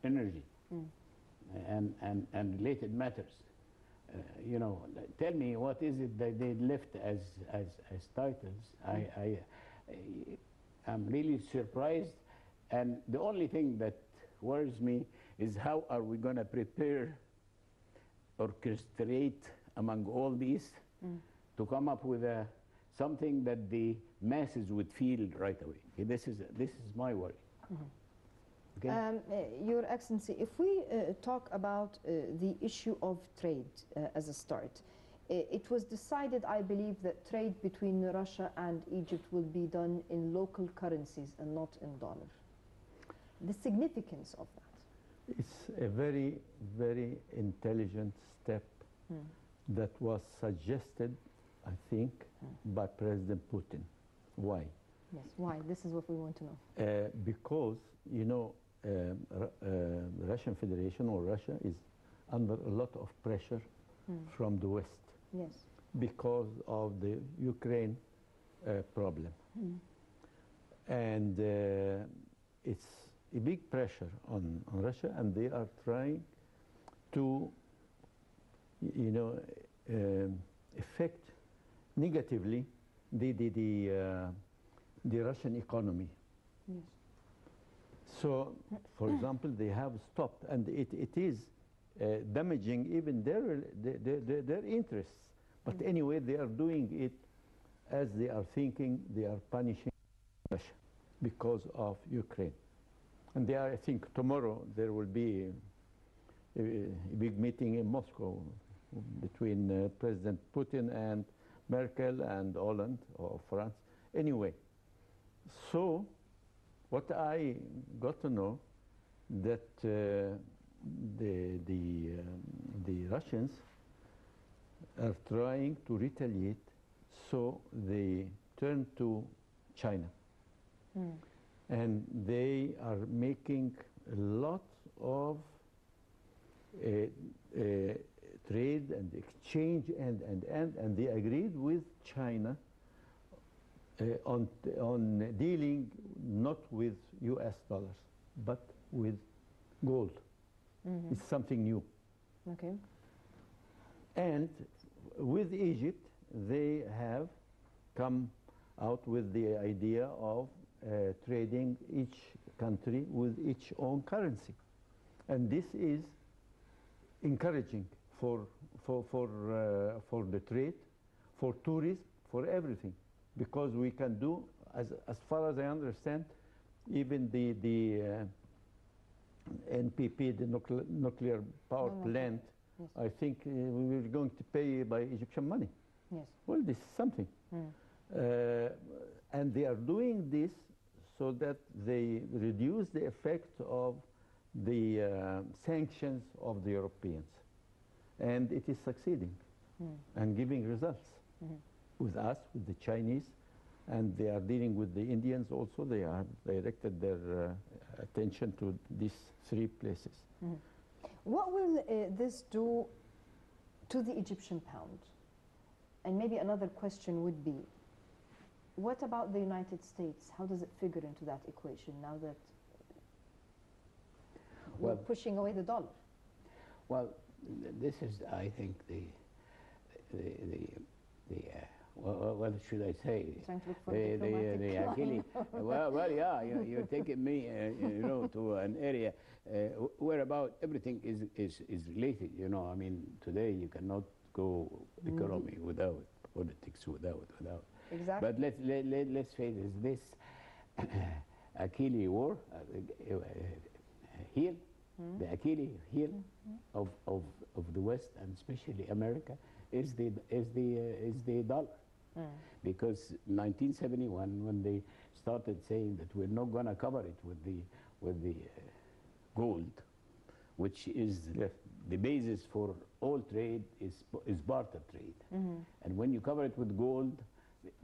energy, and related matters. You know, tell me what is it that they left as titles. I'm really surprised, and the only thing that worries me is how are we going to prepare, orchestrate among all these to come up with something that the masses would feel right away. This is my worry. Okay? Your Excellency, if we talk about the issue of trade as a start, it was decided, I believe, that trade between Russia and Egypt will be done in local currencies and not in dollars. The significance of that? It's a very, very intelligent step that was suggested, I think, by President Putin. Why? Yes, why? This is what we want to know. Because, you know, the Russian Federation or Russia is under a lot of pressure from the West. Yes. Because of the Ukraine problem. And it's a big pressure on Russia, and they are trying to, you know, affect negatively the Russian economy. Yes. So, for example, they have stopped, and it is damaging even their interests. But anyway, they are doing it as they are thinking they are punishing Russia because of Ukraine. And they are, I think, tomorrow there will be a big meeting in Moscow between President Putin and Merkel and Hollande or France. Anyway, so what I got to know that the Russians are trying to retaliate, so they turn to China. And they are making a lot of trade and exchange and they agreed with China on dealing not with US dollars but with gold. It's something new. Okay. And with Egypt, they have come out with the idea of trading each country with its own currency. And this is encouraging for the trade, for tourism, for everything. Because we can do, as far as I understand, even the NPP, the nuclear power plant, yes. I think we were going to pay by Egyptian money. Yes. Well, this is something. And they are doing this so that they reduce the effect of the sanctions of the Europeans. And it is succeeding and giving results with us, with the Chinese, and they are dealing with the Indians also. They have directed their attention to these three places. What will this do to the Egyptian pound? And maybe another question would be, what about the United States? How does it figure into that equation now that we're pushing away the dollar? Well, this is, I think, what should I say? Trying to look for the Achilles. well, yeah, you're taking me, you know, to an area where about everything is related. You know, I mean, today you cannot go economy without politics, without. Exactly. But let's face this Achilles war heel, the Achilles heel of the West, and especially America, is the dollar. Because 1971, when they started saying that we're not going to cover it with the gold, which is the basis for all trade, is barter trade. And when you cover it with gold,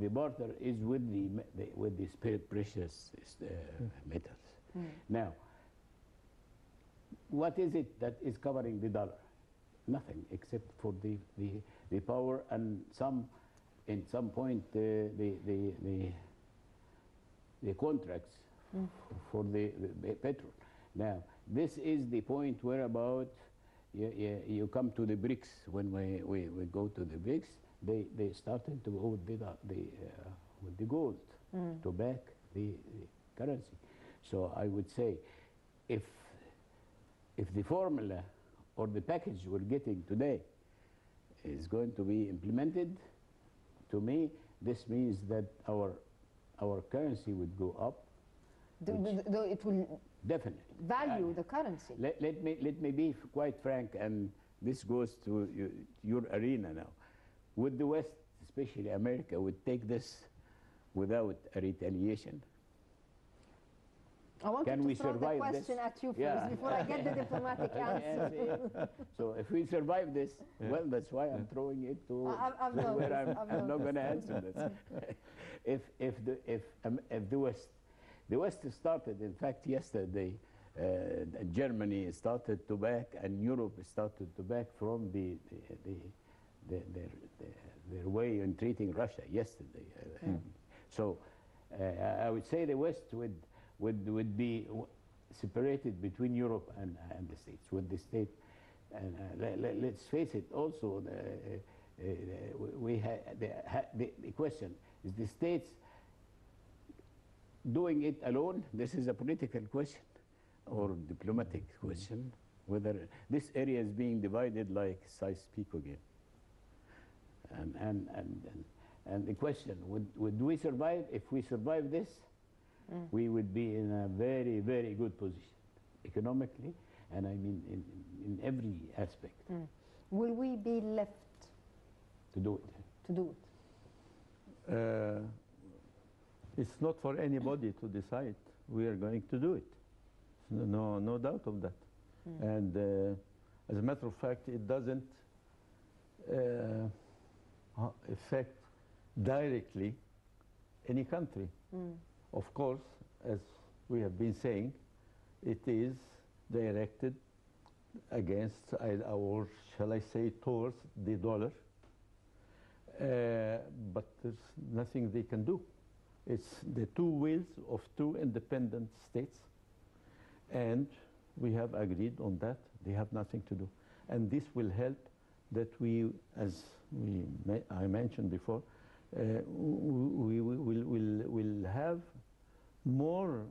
the barter is with the precious metals. Now, what is it that is covering the dollar? Nothing, except for the power and in some point the contracts for the petrol. Now, this is the point where about you come to the BRICS. When we go to the BRICS, they started to go with the gold to back the currency. So I would say, if the formula or the package we're getting today is going to be implemented, to me, this means that our currency would go up. Though it will Definitely value the currency. Let me be quite frank, and this goes to your arena now. Would the West, especially America, would take this without a retaliation? I want Can to we throw the survive question this? at you first Yeah. before I get the diplomatic answer. So if we survive this, well, that's why I'm throwing it to I've where noticed, I've I'm not going to noticed. answer this. if the West started, in fact, yesterday, Germany started to back, and Europe started to back from their way in treating Russia yesterday. So I would say the West would be separated between Europe and the States. With the state, and let's face it. Also, the question is: the States doing it alone? This is a political question or diplomatic question. Whether this area is being divided like Sykes-Picot game. And the question: would we survive? If we survive this, we would be in a very, very good position economically, and I mean in every aspect. Will we be left To do it. to do it? It's not for anybody to decide. We are going to do it. No doubt of that. And as a matter of fact, it doesn't affect directly any country. Of course, as we have been saying, it is directed against, or shall I say, towards the dollar. But there's nothing they can do. It's the two wills of two independent states, and we have agreed on that. They have nothing to do. And this will help that we, as I mentioned before, we will have more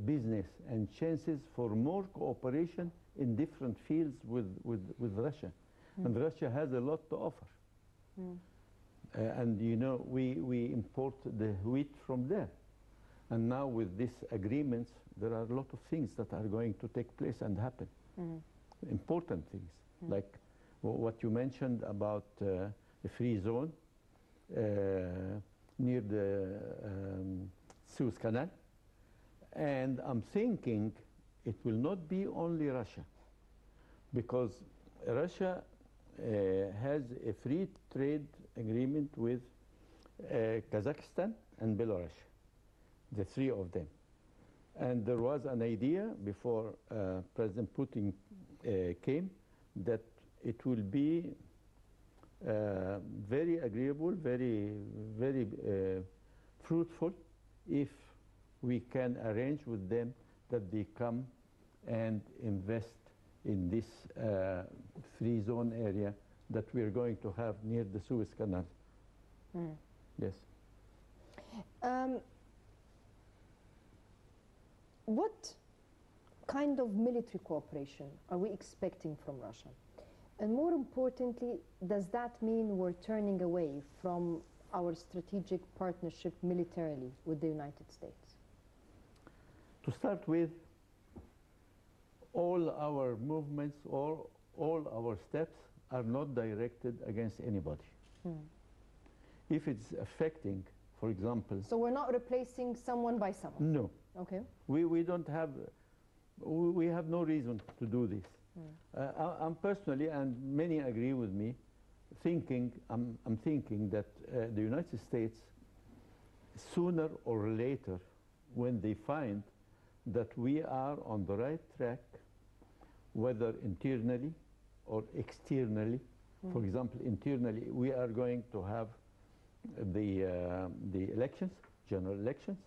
business and chances for more cooperation in different fields with Russia. And Russia has a lot to offer. And you know, we import the wheat from there. And now with these agreements, there are a lot of things that are going to take place and happen. Important things, like what you mentioned about the free zone near the Suez Canal. And I'm thinking it will not be only Russia, because Russia has a free trade agreement with Kazakhstan and Belarus, the three of them. And there was an idea before President Putin came that it will be very agreeable, very fruitful if we can arrange with them that they come and invest in this free zone area that we are going to have near the Suez Canal. Yes. What kind of military cooperation are we expecting from Russia? And more importantly, does that mean we're turning away from our strategic partnership militarily with the United States? To start with, all our movements or all our steps are not directed against anybody. If it's affecting, for example... So we're not replacing someone by someone? No. Okay. We don't have... We have no reason to do this. I'm personally, and many agree with me, I'm thinking that the United States, sooner or later, when they find that we are on the right track, whether internally or externally. For example, internally, we are going to have the elections, general elections,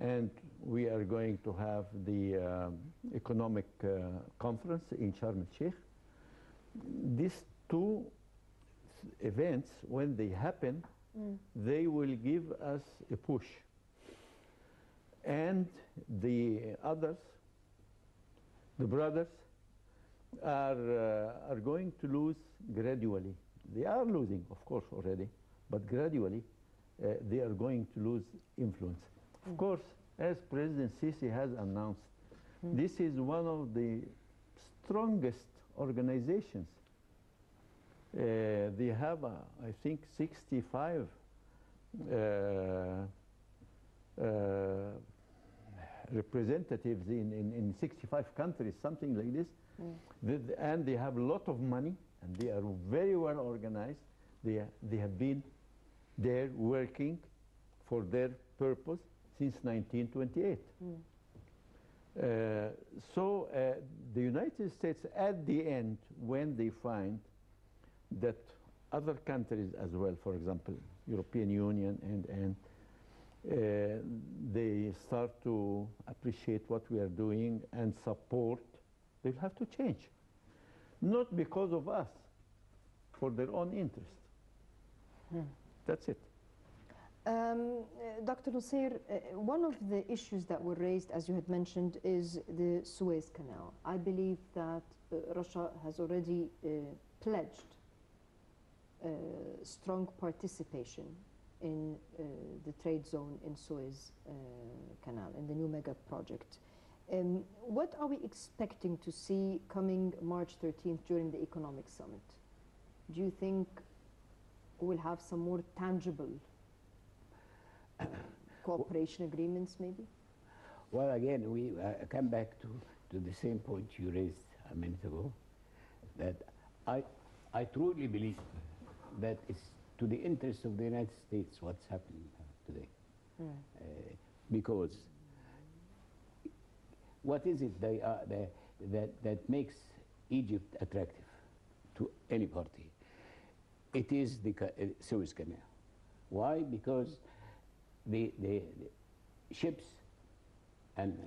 and we are going to have the economic conference in Sharm el-Sheikh. These two events, when they happen, they will give us a push. And the others, the brothers, are going to lose gradually. They are losing, of course, already, but gradually they are going to lose influence. Of course, as President Sisi has announced, this is one of the strongest organizations. They have, I think, 65 representatives in 65 countries, something like this. And they have a lot of money, and they are very well organized. They have been there working for their purpose since 1928. So the United States, at the end, when they find that other countries as well, for example, European Union, and they start to appreciate what we are doing and support, they'll have to change. Not because of us, for their own interest. That's it. Dr. Nosseir, one of the issues that were raised, as you had mentioned, is the Suez Canal. I believe that Russia has already pledged strong participation in the trade zone in Suez Canal, in the new mega project. What are we expecting to see coming March 13th during the economic summit? Do you think we'll have some more tangible cooperation agreements, maybe? Well, again, we come back to the same point you raised a minute ago, that I truly believe that it's to the interest of the United States what's happening today. Because what is it that makes Egypt attractive to any party? It is the Suez Canal. Why? Because the ships and